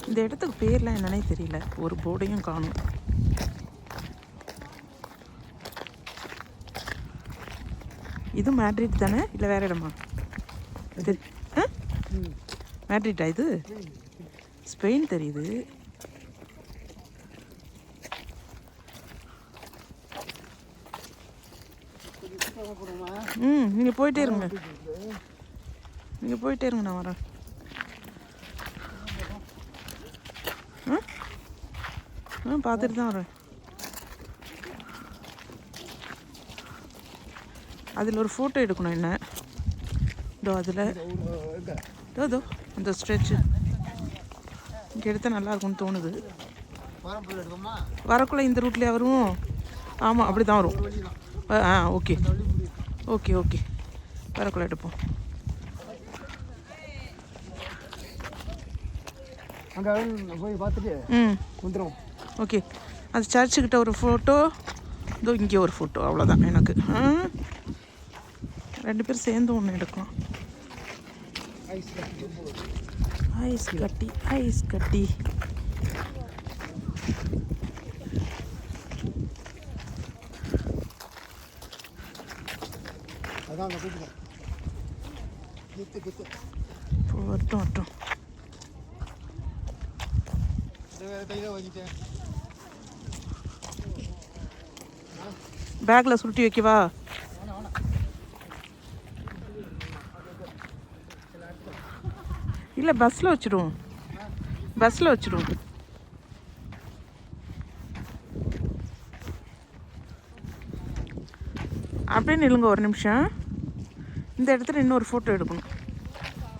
இந்த இடத்துக்கு பேர்லாம் என்னன்னே தெரியல, ஒரு போர்டையும் காணும். இது மேட்ரிட் தானே இல்லை வேற இடமா? இது மேட்ரிட்டா? இது ஸ்பெயின் தெரியுது. நீங்கள் போயிட்டே இருங்க, நீங்கள் போயிட்டே இருங்க, நான் வரேன். பார்த்துட்டு தான் வரேன். அதில் ஒரு ஃபோட்டோ எடுக்கணும் என்ன. இதோ அதில் இதோ இந்த ஸ்ட்ரெச்சு இங்கே எடுத்தால் நல்லாயிருக்கும்னு தோணுது. வரக்குள்ளே இந்த ரூட்லேயே வரும். ஆமாம், அப்படி தான் வரும். ஓகே ஓகே ஓகே, வரக்குள்ளே எடுப்போம். போய் பார்த்துட்டு வந்துடும். ஓகே, அது சர்ச்சுக்கிட்ட ஒரு ஃபோட்டோ, இதோ இங்கே ஒரு ஃபோட்டோ, அவ்வளோதான் எனக்கு. ரெண்டு பேரும் சேர்ந்து ஒன்று எடுக்கலாம். ஐஸ் கட்டி ஐஸ் கட்டி. வரட்டும் வரட்டும். பேக்கில் சுருட்டி வைக்கவா? இல்லை, பஸ்ஸில் வச்சுடுவோம், பஸ்ஸில் வச்சுடுவோம். அப்படியே நில்லுங்க ஒரு நிமிஷம். இந்த இடத்துல இன்னொரு ஃபோட்டோ எடுக்கணும்.